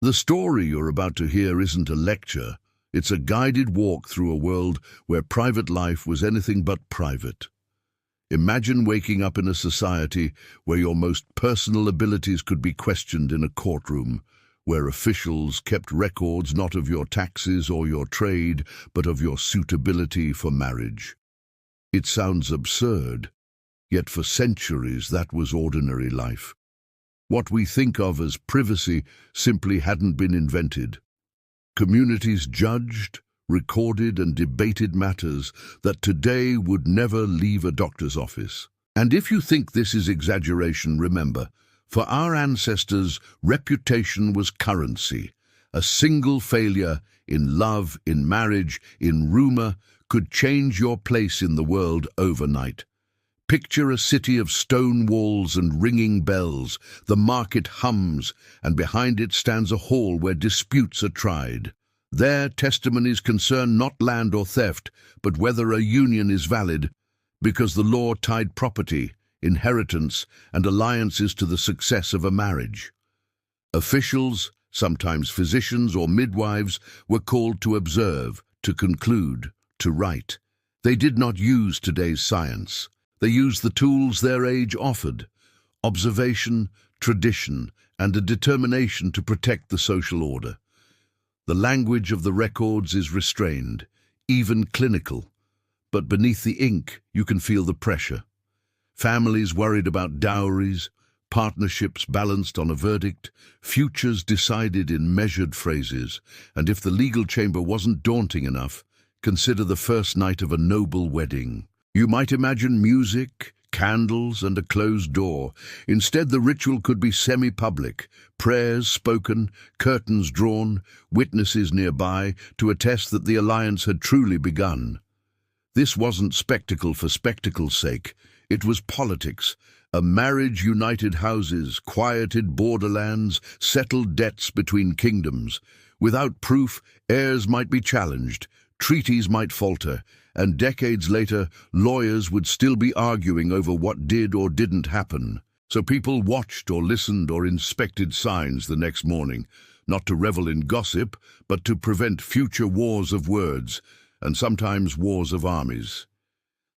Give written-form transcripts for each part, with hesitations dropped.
The story you're about to hear isn't a lecture, it's a guided walk through a world where private life was anything but private. Imagine waking up in a society where your most personal abilities could be questioned in a courtroom, where officials kept records not of your taxes or your trade, but of your suitability for marriage. It sounds absurd, yet for centuries that was ordinary life. What we think of as privacy simply hadn't been invented. Communities judged, recorded and debated matters that today would never leave a doctor's office. And if you think this is exaggeration, remember, for our ancestors, reputation was currency. A single failure in love, in marriage, in rumor could change your place in the world overnight. Picture a city of stone walls and ringing bells. The market hums, and behind it stands a hall where disputes are tried. There, testimonies concern not land or theft, but whether a union is valid, because the law tied property, inheritance, and alliances to the success of a marriage. Officials, sometimes physicians or midwives, were called to observe, to conclude, to write. They did not use today's science. They used the tools their age offered: observation, tradition, and a determination to protect the social order. The language of the records is restrained, even clinical, but beneath the ink you can feel the pressure. Families worried about dowries, partnerships balanced on a verdict, futures decided in measured phrases, and if the legal chamber wasn't daunting enough, consider the first night of a noble wedding. You might imagine music, candles, and a closed door. Instead, the ritual could be semi-public, prayers spoken, curtains drawn, witnesses nearby to attest that the alliance had truly begun. This wasn't spectacle for spectacle's sake. It was politics. A marriage united houses, quieted borderlands, settled debts between kingdoms. Without proof, heirs might be challenged, treaties might falter, and decades later, lawyers would still be arguing over what did or didn't happen. So people watched or listened or inspected signs the next morning, not to revel in gossip, but to prevent future wars of words, and sometimes wars of armies.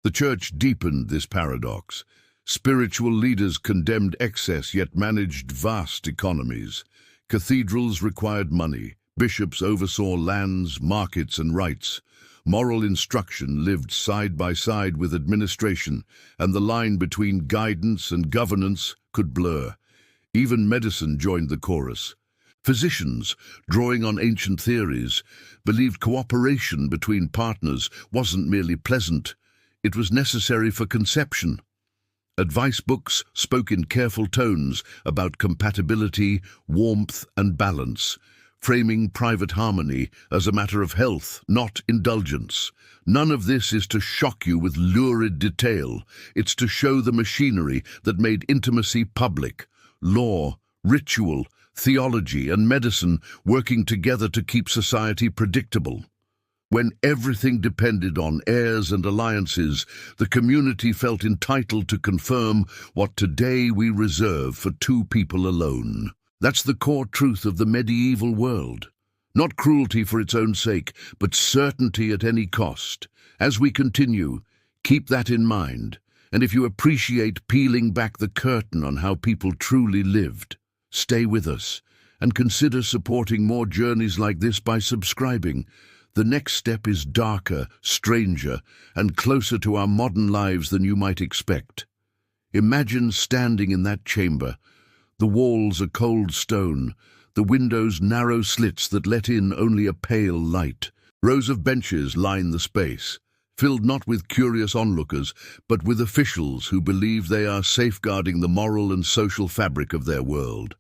The church deepened this paradox. Spiritual leaders condemned excess yet managed vast economies. Cathedrals required money. Bishops oversaw lands, markets, and rights. Moral instruction lived side by side with administration, and the line between guidance and governance could blur. Even medicine joined the chorus. Physicians, drawing on ancient theories, believed cooperation between partners wasn't merely pleasant, it was necessary for conception. Advice books spoke in careful tones about compatibility, warmth, and balance, framing private harmony as a matter of health, not indulgence. None of this is to shock you with lurid detail. It's to show the machinery that made intimacy public: law, ritual, theology, and medicine working together to keep society predictable. When everything depended on heirs and alliances, the community felt entitled to confirm what today we reserve for two people alone. That's the core truth of the medieval world. Not cruelty for its own sake, but certainty at any cost. As we continue, keep that in mind. And if you appreciate peeling back the curtain on how people truly lived, stay with us and consider supporting more journeys like this by subscribing. The next step is darker, stranger, and closer to our modern lives than you might expect. Imagine standing in that chamber. The walls are cold stone, the windows narrow slits that let in only a pale light. Rows of benches line the space, filled not with curious onlookers, but with officials who believe they are safeguarding the moral and social fabric of their world.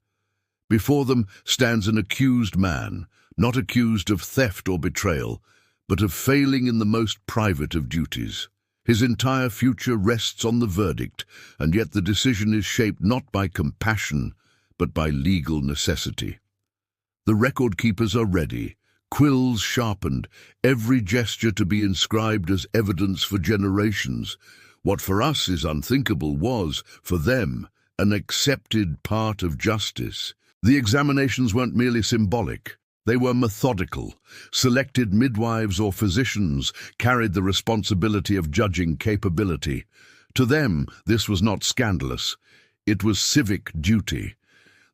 Before them stands an accused man, not accused of theft or betrayal, but of failing in the most private of duties. His entire future rests on the verdict, and yet the decision is shaped not by compassion, but by legal necessity. The record keepers are ready, quills sharpened, every gesture to be inscribed as evidence for generations. What for us is unthinkable was, for them, an accepted part of justice. The examinations weren't merely symbolic. They were methodical. Selected midwives or physicians carried the responsibility of judging capability. To them, this was not scandalous. It was civic duty.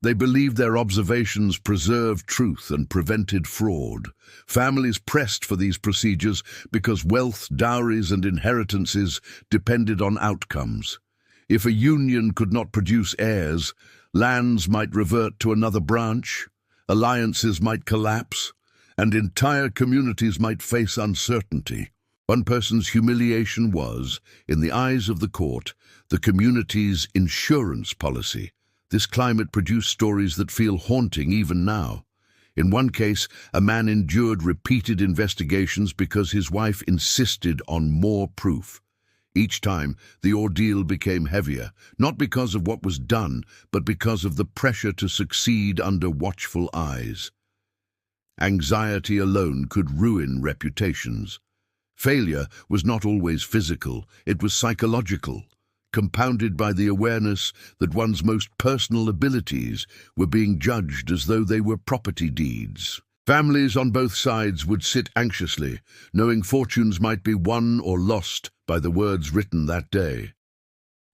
They believed their observations preserved truth and prevented fraud. Families pressed for these procedures because wealth, dowries, and inheritances depended on outcomes. If a union could not produce heirs, lands might revert to another branch, alliances might collapse, and entire communities might face uncertainty. One person's humiliation was, in the eyes of the court, the community's insurance policy. This climate produced stories that feel haunting even now. In one case, a man endured repeated investigations because his wife insisted on more proof. Each time, the ordeal became heavier, not because of what was done, but because of the pressure to succeed under watchful eyes. Anxiety alone could ruin reputations. Failure was not always physical, it was psychological, compounded by the awareness that one's most personal abilities were being judged as though they were property deeds. Families on both sides would sit anxiously, knowing fortunes might be won or lost by the words written that day.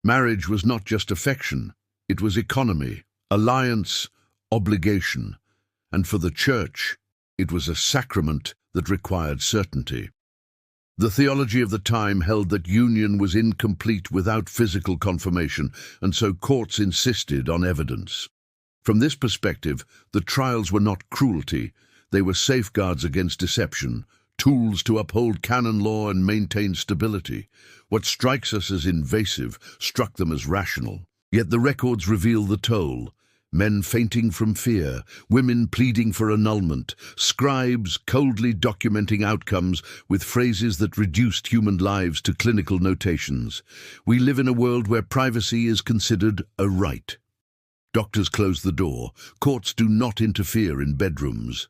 Marriage was not just affection, it was economy, alliance, obligation, and for the church, it was a sacrament that required certainty. The theology of the time held that union was incomplete without physical confirmation, and so courts insisted on evidence. From this perspective, the trials were not cruelty, they were safeguards against deception, tools to uphold canon law and maintain stability. What strikes us as invasive struck them as rational. Yet the records reveal the toll. Men fainting from fear, women pleading for annulment, scribes coldly documenting outcomes with phrases that reduced human lives to clinical notations. We live in a world where privacy is considered a right. Doctors close the door, courts do not interfere in bedrooms.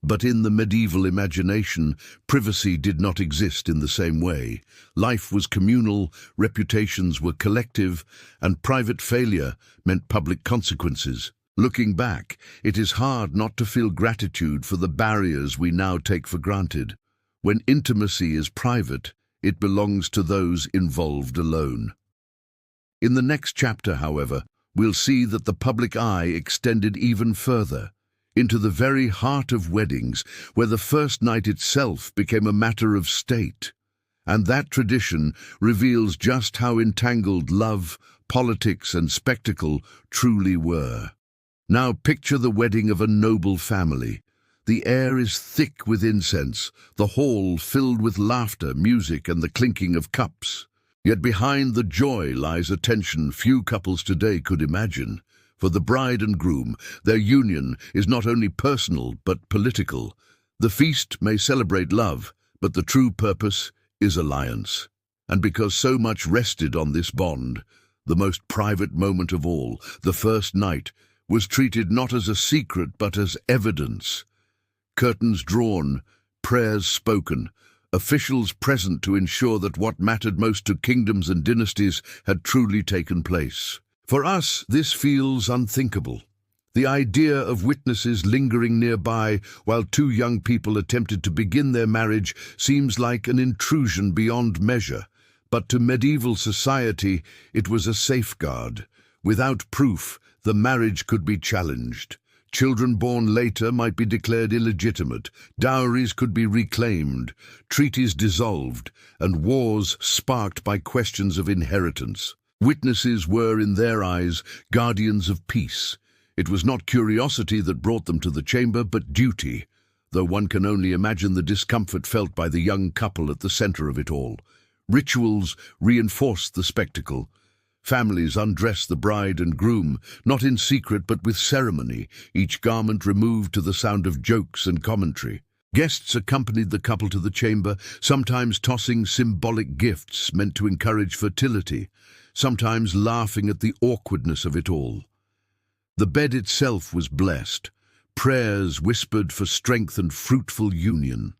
But in the medieval imagination, privacy did not exist in the same way. Life was communal, reputations were collective, and private failure meant public consequences. Looking back, it is hard not to feel gratitude for the barriers we now take for granted. When intimacy is private, it belongs to those involved alone. In the next chapter, however, we'll see that the public eye extended even further, into the very heart of weddings, where the first night itself became a matter of state. And that tradition reveals just how entangled love, politics, and spectacle truly were. Now picture the wedding of a noble family. The air is thick with incense, the hall filled with laughter, music, and the clinking of cups. Yet behind the joy lies a tension few couples today could imagine. For the bride and groom, their union is not only personal but political. The feast may celebrate love, but the true purpose is alliance. And because so much rested on this bond, the most private moment of all, the first night, was treated not as a secret but as evidence. Curtains drawn, prayers spoken, officials present to ensure that what mattered most to kingdoms and dynasties had truly taken place. For us, this feels unthinkable. The idea of witnesses lingering nearby while two young people attempted to begin their marriage seems like an intrusion beyond measure. But to medieval society, it was a safeguard. Without proof, the marriage could be challenged. Children born later might be declared illegitimate, dowries could be reclaimed, treaties dissolved, and wars sparked by questions of inheritance. Witnesses were, in their eyes, guardians of peace. It was not curiosity that brought them to the chamber, but duty, though one can only imagine the discomfort felt by the young couple at the center of it all. Rituals reinforced the spectacle. Families undressed the bride and groom, not in secret but with ceremony, each garment removed to the sound of jokes and commentary. Guests accompanied the couple to the chamber, sometimes tossing symbolic gifts meant to encourage fertility, sometimes laughing at the awkwardness of it all. The bed itself was blessed. Prayers whispered for strength and fruitful union.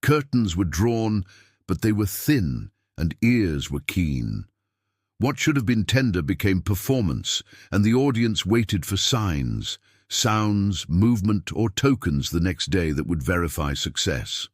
Curtains were drawn, but they were thin, and ears were keen. What should have been tender became performance, and the audience waited for signs. sounds, movement, or tokens the next day that would verify success.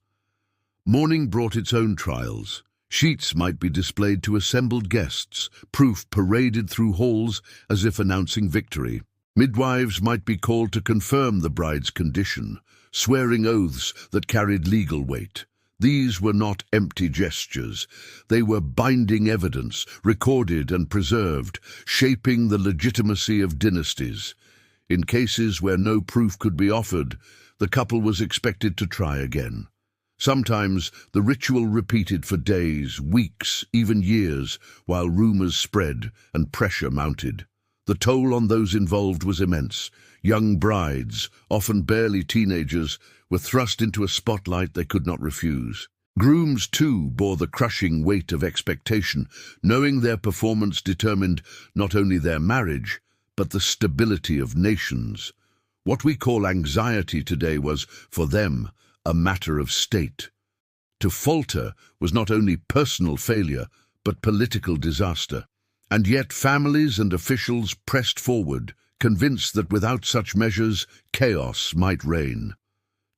Mourning brought its own trials. Sheets might be displayed to assembled guests, proof paraded through halls as if announcing victory. Midwives might be called to confirm the bride's condition, swearing oaths that carried legal weight. These were not empty gestures. They were binding evidence, recorded and preserved, shaping the legitimacy of dynasties. In cases where no proof could be offered, the couple was expected to try again. Sometimes the ritual repeated for days, weeks, even years, while rumors spread and pressure mounted. The toll on those involved was immense. Young brides, often barely teenagers, were thrust into a spotlight they could not refuse. Grooms, too, bore the crushing weight of expectation, knowing their performance determined not only their marriage, but the stability of nations. What we call anxiety today was, for them, a matter of state. To falter was not only personal failure, but political disaster. And yet families and officials pressed forward, convinced that without such measures, chaos might reign.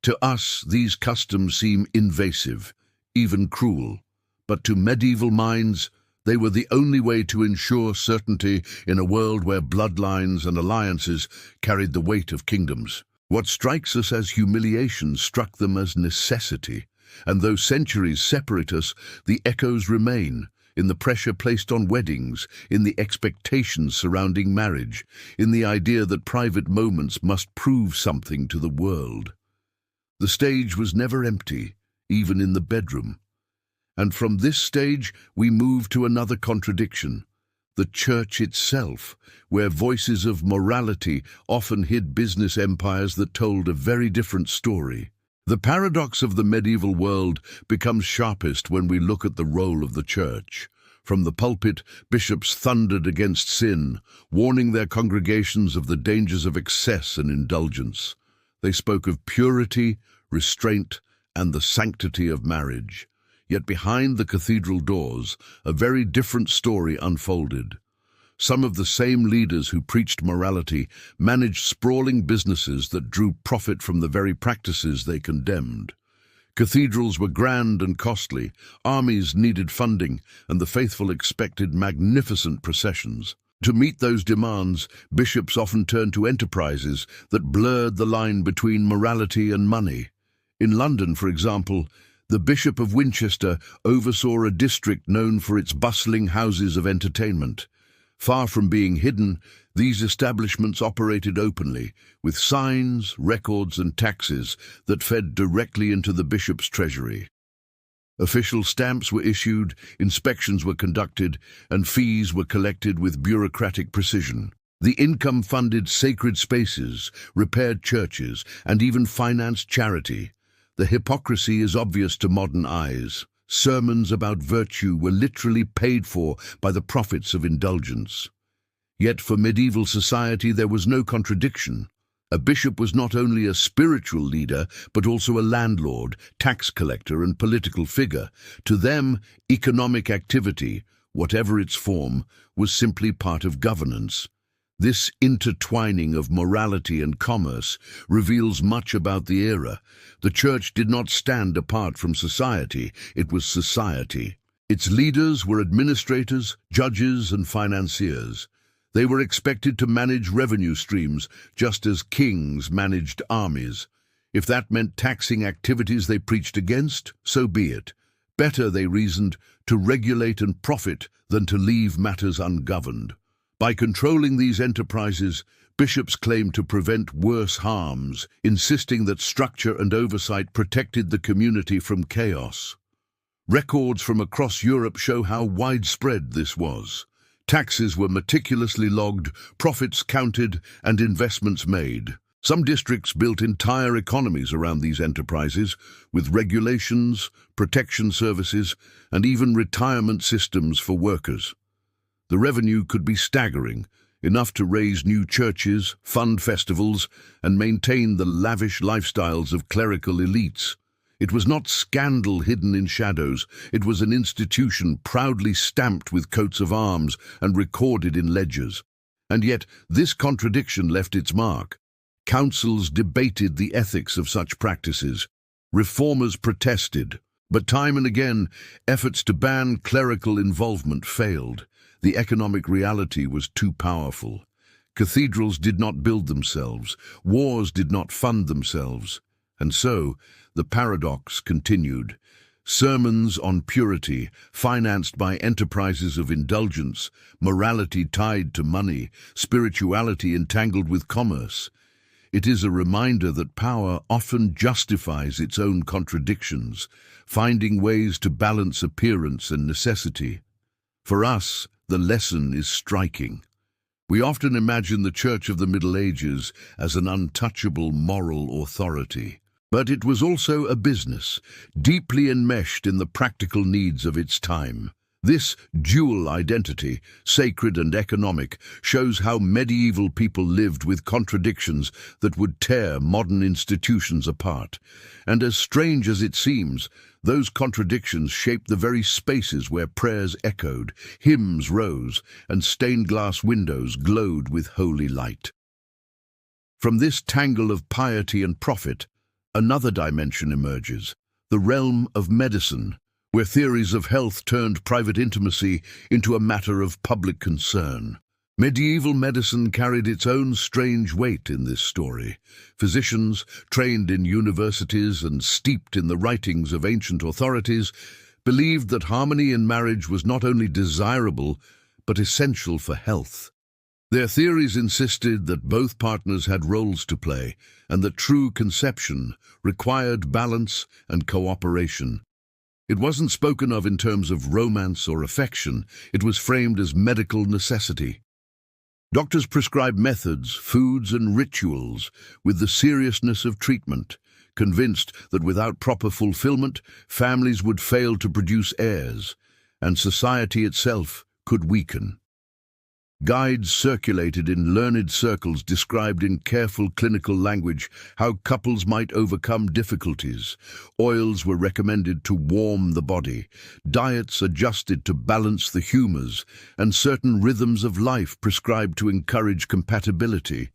To us, these customs seem invasive, even cruel. But to medieval minds, they were the only way to ensure certainty in a world where bloodlines and alliances carried the weight of kingdoms. What strikes us as humiliation struck them as necessity, and though centuries separate us, the echoes remain. In the pressure placed on weddings, in the expectations surrounding marriage, in the idea that private moments must prove something to the world. The stage was never empty, even in the bedroom. And from this stage we move to another contradiction, the church itself, where voices of morality often hid business empires that told a very different story. The paradox of the medieval world becomes sharpest when we look at the role of the church. From the pulpit, bishops thundered against sin, warning their congregations of the dangers of excess and indulgence. They spoke of purity, restraint, and the sanctity of marriage. Yet behind the cathedral doors, a very different story unfolded. Some of the same leaders who preached morality managed sprawling businesses that drew profit from the very practices they condemned. Cathedrals were grand and costly, armies needed funding, and the faithful expected magnificent processions. To meet those demands, bishops often turned to enterprises that blurred the line between morality and money. In London, for example, the Bishop of Winchester oversaw a district known for its bustling houses of entertainment. Far from being hidden, these establishments operated openly, with signs, records, and taxes that fed directly into the bishop's treasury. Official stamps were issued, inspections were conducted, and fees were collected with bureaucratic precision. The income funded sacred spaces, repaired churches, and even financed charity. The hypocrisy is obvious to modern eyes. Sermons about virtue were literally paid for by the profits of indulgence. Yet for medieval society there was no contradiction. A bishop was not only a spiritual leader, but also a landlord, tax collector, and political figure. To them, economic activity, whatever its form, was simply part of governance. This intertwining of morality and commerce reveals much about the era. The church did not stand apart from society, it was society. Its leaders were administrators, judges, and financiers. They were expected to manage revenue streams, just as kings managed armies. If that meant taxing activities they preached against, so be it. Better, they reasoned, to regulate and profit than to leave matters ungoverned. By controlling these enterprises, bishops claimed to prevent worse harms, insisting that structure and oversight protected the community from chaos. Records from across Europe show how widespread this was. Taxes were meticulously logged, profits counted, and investments made. Some districts built entire economies around these enterprises, with regulations, protection services, and even retirement systems for workers. The revenue could be staggering, enough to raise new churches, fund festivals, and maintain the lavish lifestyles of clerical elites. It was not scandal hidden in shadows, it was an institution proudly stamped with coats of arms and recorded in ledgers. And yet, this contradiction left its mark. Councils debated the ethics of such practices. Reformers protested. But time and again, efforts to ban clerical involvement failed. The economic reality was too powerful. Cathedrals did not build themselves. Wars did not fund themselves. And so, the paradox continued. Sermons on purity, financed by enterprises of indulgence, morality tied to money, spirituality entangled with commerce. It is a reminder that power often justifies its own contradictions, finding ways to balance appearance and necessity. For us, the lesson is striking. We often imagine the Church of the Middle Ages as an untouchable moral authority. But it was also a business, deeply enmeshed in the practical needs of its time. This dual identity, sacred and economic, shows how medieval people lived with contradictions that would tear modern institutions apart. And as strange as it seems, those contradictions shaped the very spaces where prayers echoed, hymns rose, and stained-glass windows glowed with holy light. From this tangle of piety and profit, another dimension emerges, the realm of medicine, where theories of health turned private intimacy into a matter of public concern. Medieval medicine carried its own strange weight in this story. Physicians, trained in universities and steeped in the writings of ancient authorities, believed that harmony in marriage was not only desirable, but essential for health. Their theories insisted that both partners had roles to play, and that true conception required balance and cooperation. It wasn't spoken of in terms of romance or affection, it was framed as medical necessity. Doctors prescribed methods, foods and rituals with the seriousness of treatment, convinced that without proper fulfillment, families would fail to produce heirs, and society itself could weaken. Guides circulated in learned circles described in careful clinical language how couples might overcome difficulties. Oils were recommended to warm the body, diets adjusted to balance the humors, and certain rhythms of life prescribed to encourage compatibility.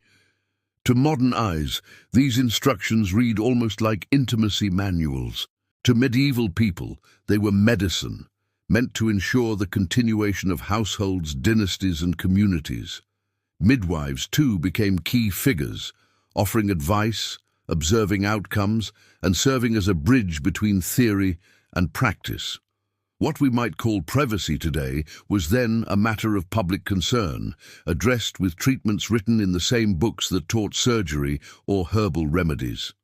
To modern eyes, these instructions read almost like intimacy manuals. To medieval people, they were medicine, meant to ensure the continuation of households, dynasties, and communities. Midwives, too, became key figures, offering advice, observing outcomes, and serving as a bridge between theory and practice. What we might call privacy today was then a matter of public concern, addressed with treatments written in the same books that taught surgery or herbal remedies.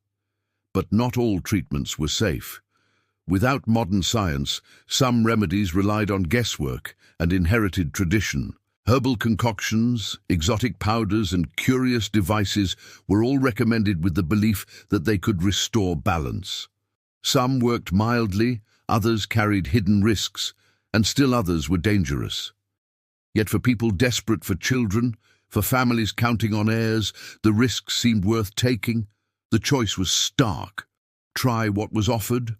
But not all treatments were safe. Without modern science, some remedies relied on guesswork and inherited tradition. Herbal concoctions, exotic powders, and curious devices were all recommended with the belief that they could restore balance. Some worked mildly, others carried hidden risks, and still others were dangerous. Yet for people desperate for children, for families counting on heirs, the risks seemed worth taking. The choice was stark. Try what was offered,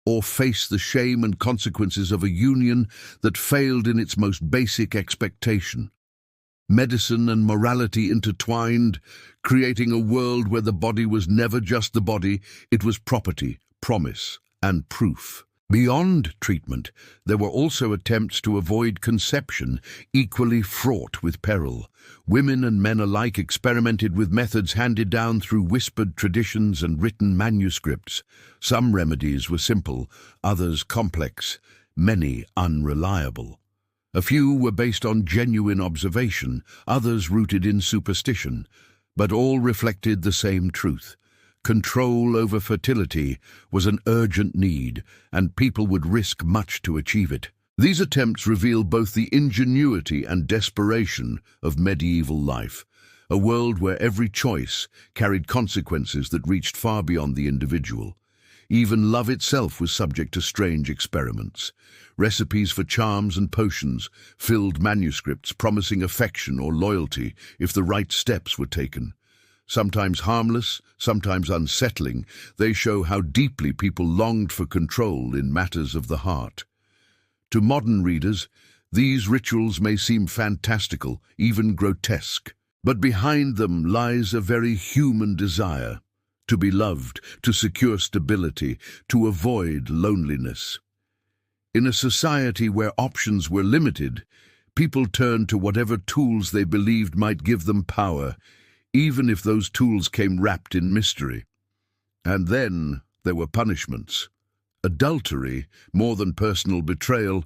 or face the shame and consequences of a union that failed in its most basic expectation. Medicine and morality intertwined, creating a world where the body was never just the body, it was property, promise, and proof. Beyond treatment, there were also attempts to avoid conception, equally fraught with peril. Women and men alike experimented with methods handed down through whispered traditions and written manuscripts. Some remedies were simple, others complex, many unreliable. A few were based on genuine observation, others rooted in superstition, but all reflected the same truth. Control over fertility was an urgent need, and people would risk much to achieve it. These attempts reveal both the ingenuity and desperation of medieval life, a world where every choice carried consequences that reached far beyond the individual. Even love itself was subject to strange experiments. Recipes for charms and potions filled manuscripts promising affection or loyalty if the right steps were taken. Sometimes harmless, sometimes unsettling, they show how deeply people longed for control in matters of the heart. To modern readers, these rituals may seem fantastical, even grotesque. But behind them lies a very human desire to be loved, to secure stability, to avoid loneliness. In a society where options were limited, people turned to whatever tools they believed might give them power, even if those tools came wrapped in mystery. And then there were punishments. Adultery, more than personal betrayal,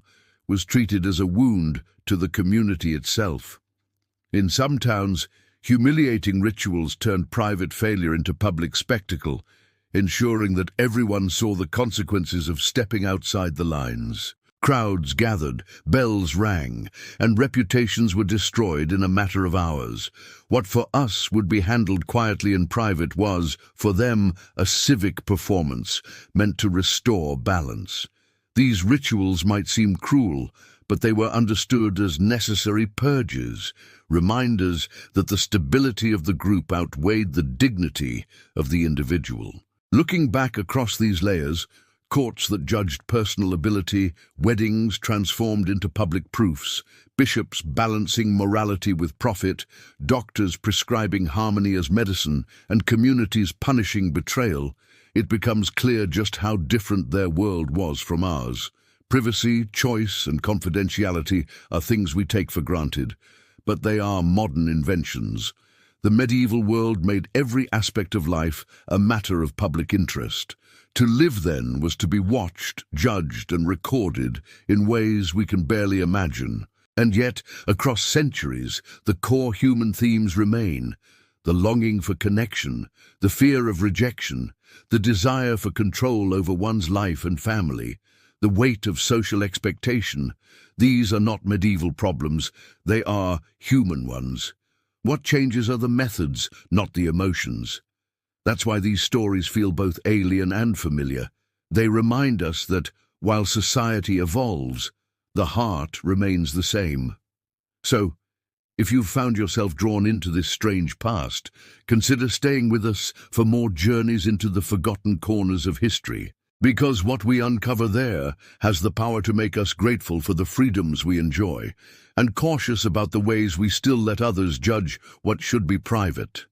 was treated as a wound to the community itself. In some towns, humiliating rituals turned private failure into public spectacle, ensuring that everyone saw the consequences of stepping outside the lines. Crowds gathered, bells rang, and reputations were destroyed in a matter of hours. What for us would be handled quietly in private was, for them, a civic performance meant to restore balance. These rituals might seem cruel, but they were understood as necessary purges, reminders that the stability of the group outweighed the dignity of the individual. Looking back across these layers, courts that judged personal ability, weddings transformed into public proofs, bishops balancing morality with profit, doctors prescribing harmony as medicine, and communities punishing betrayal, it becomes clear just how different their world was from ours. Privacy, choice, and confidentiality are things we take for granted, but they are modern inventions. The medieval world made every aspect of life a matter of public interest. To live then was to be watched, judged, and recorded in ways we can barely imagine. And yet, across centuries, the core human themes remain: the longing for connection, the fear of rejection, the desire for control over one's life and family, the weight of social expectation. These are not medieval problems, they are human ones. What changes are the methods, not the emotions. That's why these stories feel both alien and familiar. They remind us that, while society evolves, the heart remains the same. So, if you've found yourself drawn into this strange past, consider staying with us for more journeys into the forgotten corners of history. Because what we uncover there has the power to make us grateful for the freedoms we enjoy, and cautious about the ways we still let others judge what should be private.